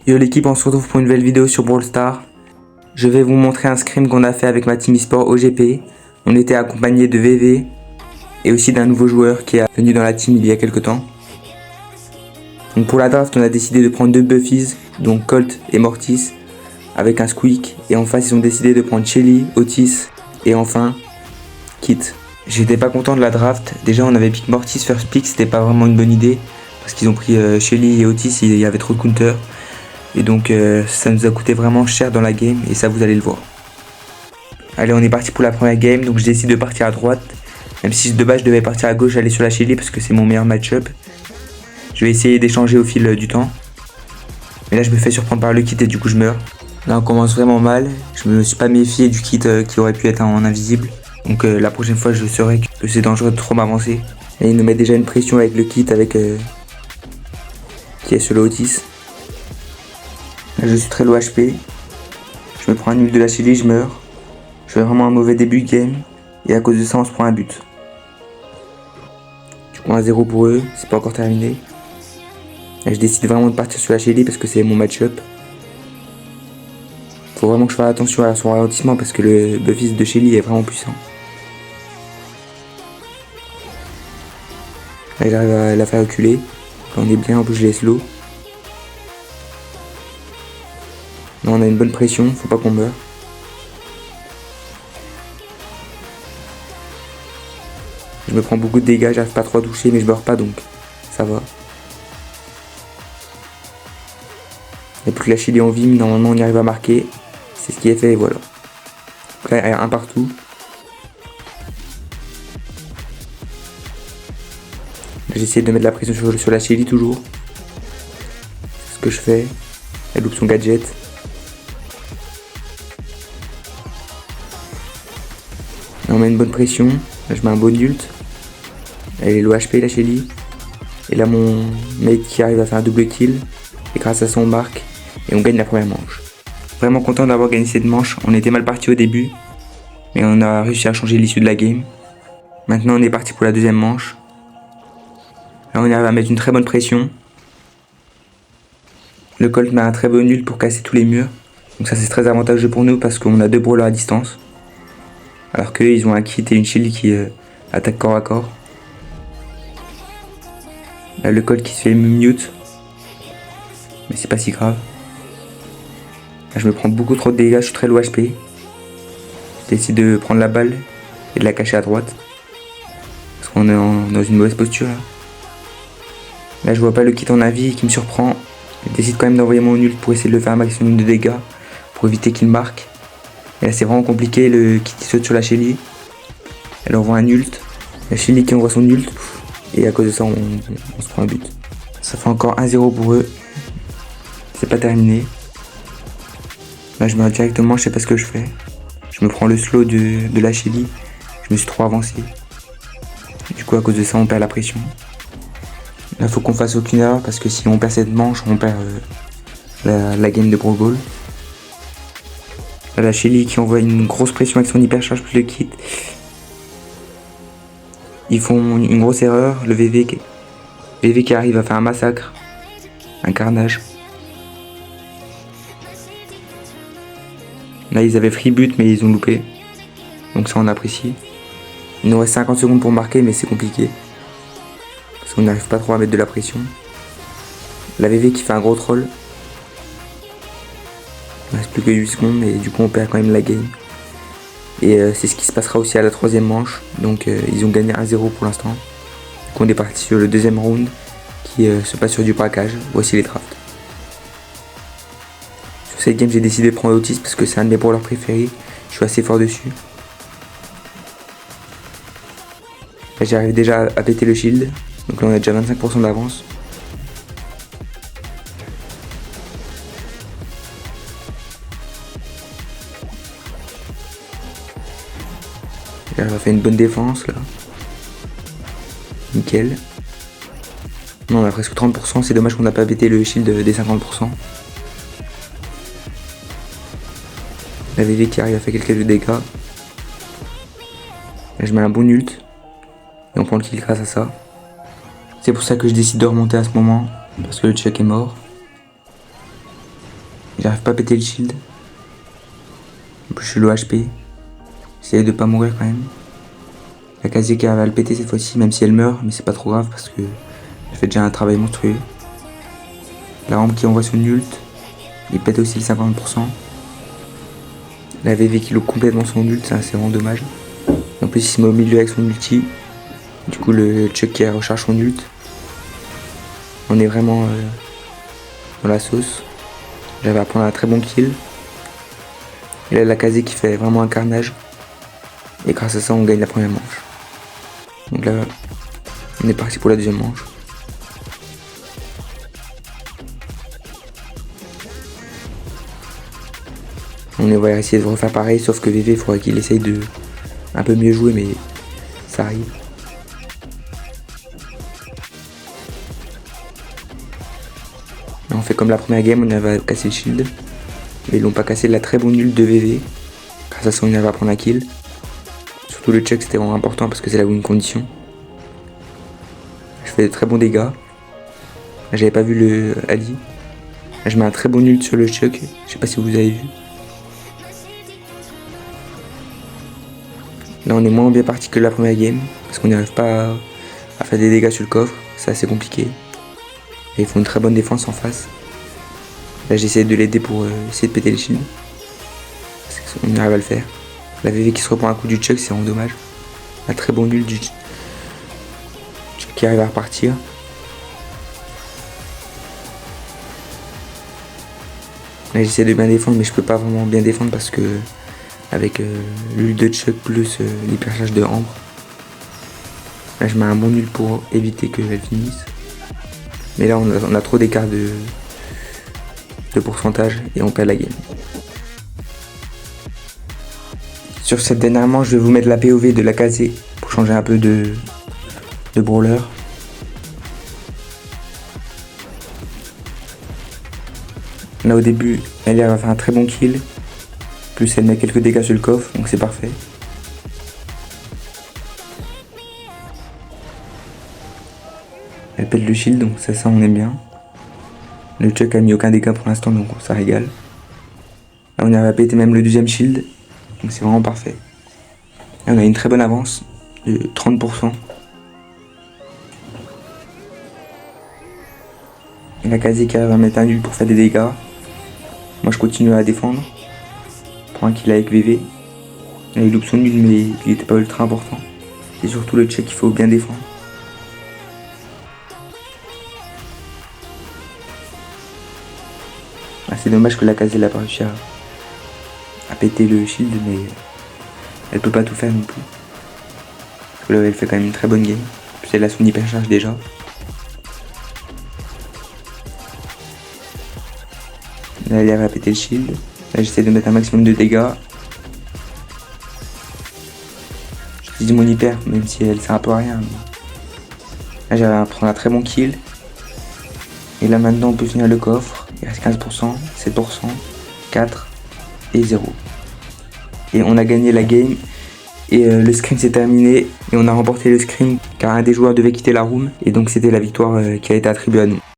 Yo l'équipe, on se retrouve pour une nouvelle vidéo sur Brawl Stars. Je vais vous montrer un scrim qu'on a fait avec ma team eSport OGP. On était accompagné de VV et aussi d'un nouveau joueur qui est venu dans la team il y a quelques temps. Donc pour la draft, on a décidé de prendre deux Buffies, donc Colt et Mortis, avec un Squeak. Et en face, ils ont décidé de prendre Shelly, Otis et enfin Kit. J'étais pas content de la draft. Déjà, on avait pick Mortis first pick, c'était pas vraiment une bonne idée parce qu'ils ont pris Shelly et Otis, il y avait trop de counter. Et donc ça nous a coûté vraiment cher dans la game et ça vous allez le voir. Allez, on est parti pour la première game, donc je décide de partir à droite. Même si de base je devais partir à gauche, aller sur la Shelly parce que c'est mon meilleur match-up. Je vais essayer d'échanger au fil du temps. Mais là je me fais surprendre par le kit et du coup je meurs. Là on commence vraiment mal, je me suis pas méfié du kit qui aurait pu être en invisible. Donc la prochaine fois je saurai que c'est dangereux de trop m'avancer. Et il nous met déjà une pression avec le kit avec qui est sur le Otis. Là, je suis très low HP. Je me prends un nul de la Shelly, je meurs. Je fais vraiment un mauvais début de game. Et à cause de ça, on se prend un but. Du coup, 1-0 pour eux. C'est pas encore terminé. Là, je décide vraiment de partir sur la Shelly parce que c'est mon match-up. Faut vraiment que je fasse attention à son ralentissement parce que le Buffies de Shelly est vraiment puissant. Là, j'arrive à la faire reculer. Là, on est bien, en plus je l'ai slow. Là, on a une bonne pression, faut pas qu'on meure. Je me prends beaucoup de dégâts, j'arrive pas trop à toucher, mais je meurs pas donc ça va. Il n'y a plus que la Shelly en vie, mais normalement on y arrive à marquer. C'est ce qui est fait et voilà. Donc là il y a un partout. J'essaie de mettre la pression sur la Shelly toujours. C'est ce que je fais. Elle loupe son gadget. Là, on met une bonne pression. Là, je mets un bon ult. Elle est low HP la Shelly. Et là mon mate qui arrive à faire un double kill. Et grâce à ça on marque. Et on gagne la première manche. Vraiment content d'avoir gagné cette manche. On était mal parti au début. Mais on a réussi à changer l'issue de la game. Maintenant on est parti pour la deuxième manche. Là on arrive à mettre une très bonne pression. Le Colt met un très bon ult pour casser tous les murs. Donc ça c'est très avantageux pour nous parce qu'on a deux brawlers à distance. Alors qu'eux ils ont un kit et une shield qui attaque corps à corps. Là le Colt qui se fait mute. Mais c'est pas si grave. Là je me prends beaucoup trop de dégâts, je suis très low HP. Je décide de prendre la balle et de la cacher à droite. Parce qu'on est dans une mauvaise posture là. Là je vois pas le kit en avis qui me surprend. Je décide quand même d'envoyer mon ult pour essayer de le faire un maximum de dégâts. Pour éviter qu'il marque. Et là c'est vraiment compliqué, le kit qui saute sur la Shelly. Elle envoie un ult. La Shelly qui envoie son ult. Et à cause de ça on se prend un but. Ça fait encore 1-0 pour eux. C'est pas terminé. Là je meurs directement, je sais pas ce que je fais. Je me prends le slow de la Shelly. Je me suis trop avancé. Du coup à cause de ça on perd la pression. Là faut qu'on fasse aucune erreur parce que si on perd cette manche on perd la game de Brawl Ball. Là, la Shelly qui envoie une grosse pression avec son hypercharge plus le kit. Ils font une grosse erreur. Le VV qui arrive à faire un massacre. Un carnage. Là ils avaient free but mais ils ont loupé. Donc ça on apprécie. Il nous reste 50 secondes pour marquer mais c'est compliqué. Parce qu'on n'arrive pas trop à mettre de la pression. La VV qui fait un gros troll. Il ne reste plus que 8 secondes et du coup on perd quand même la game. Et c'est ce qui se passera aussi à la troisième manche. Donc ils ont gagné 1-0 pour l'instant. Donc on est parti sur le deuxième round qui se passe sur du braquage. Voici les drafts. Sur cette game j'ai décidé de prendre Otis parce que c'est un de mes brawlers préférés. Je suis assez fort dessus. Là j'arrive déjà à péter le shield. Donc là on a déjà 25% d'avance. Là, on a fait une bonne défense là. Nickel. Non, on a presque 30%, c'est dommage qu'on n'a pas pété le shield des 50%. La VV qui arrive à faire quelques dégâts. Là je mets un bon ult. Et on prend le kill grâce à ça. C'est pour ça que je décide de remonter à ce moment. Parce que le Chuck est mort. J'arrive pas à péter le shield. En plus je suis low HP. J'essaie de pas mourir quand même. La Kazi qui arrive à le péter cette fois-ci, même si elle meurt, mais c'est pas trop grave parce que elle fait déjà un travail monstrueux. La rampe qui envoie son ult, il pète aussi le 50%. La VV qui loupe complètement son ult, ça c'est vraiment dommage. En plus il se met au milieu avec son ulti. Du coup le Chuck qui recharge son ult. On est vraiment dans la sauce. J'avais à prendre un très bon kill. Et là la Kazi qui fait vraiment un carnage. Et grâce à ça on gagne la première manche. Donc là on est parti pour la deuxième manche. On va essayer de refaire pareil, sauf que VV il faudrait qu'il essaye de un peu mieux jouer, mais ça arrive. Là, on fait comme la première game, on avait à casser le shield. Mais ils l'ont pas cassé, la très bonne ult de VV. Grâce à ça on avait à prendre un kill. Surtout le check c'était vraiment important parce que c'est la win condition. Je fais de très bons dégâts. J'avais pas vu le Ali. Là, je mets un très bon ult sur le Chuck. Je sais pas si vous avez vu. Là on est moins bien parti que la première game. Parce qu'on n'arrive pas à faire des dégâts sur le coffre. C'est assez compliqué. Et ils font une très bonne défense en face. Là j'essaie de l'aider pour essayer de péter les shields. On arrive à le faire. La VV qui se reprend un coup du Chuck, c'est vraiment dommage. Un très bon nul du Chuck qui arrive à repartir. Là j'essaie de bien défendre, mais je peux pas vraiment bien défendre parce que avec l'ult de Chuck plus l'hypercharge de Ambre. Là je mets un bon nul pour éviter qu'elle finisse. Mais là on a trop d'écart de pourcentage et on perd la game. Sur cette dernière manche, je vais vous mettre la POV de la Kazi pour changer un peu de brawler. Là au début, elle va faire un très bon kill. Plus elle met quelques dégâts sur le coffre, donc c'est parfait. Elle pète le shield, donc ça on aime bien. Le Chuck a mis aucun dégât pour l'instant, donc ça régale. Là on arrive à péter même le deuxième shield, donc c'est vraiment parfait. Là on a une très bonne avance de 30%. Et la Kazi qui arrive à mettre un nul pour faire des dégâts. Moi je continue à défendre. Pour un kill avec VV. Là il loupe son nul mais il n'était pas ultra important. C'est surtout le check qu'il faut bien défendre. Ah, c'est dommage que la Kazi n'a pas réussi à péter le shield, mais elle peut pas tout faire non plus. Parce que là elle fait quand même une très bonne game. Puis elle a son hypercharge déjà. Là elle arrive à péter le shield. Là j'essaie de mettre un maximum de dégâts. J'utilise mon hyper, même si elle sert un peu à rien. Là j'arrive à prendre un très bon kill. Et là maintenant on peut finir le coffre. Il reste 15%, 7%, 4 et 0. Et on a gagné la game. Et le scrim s'est terminé. Et on a remporté le scrim car un des joueurs devait quitter la room. Et donc c'était la victoire qui a été attribuée à nous.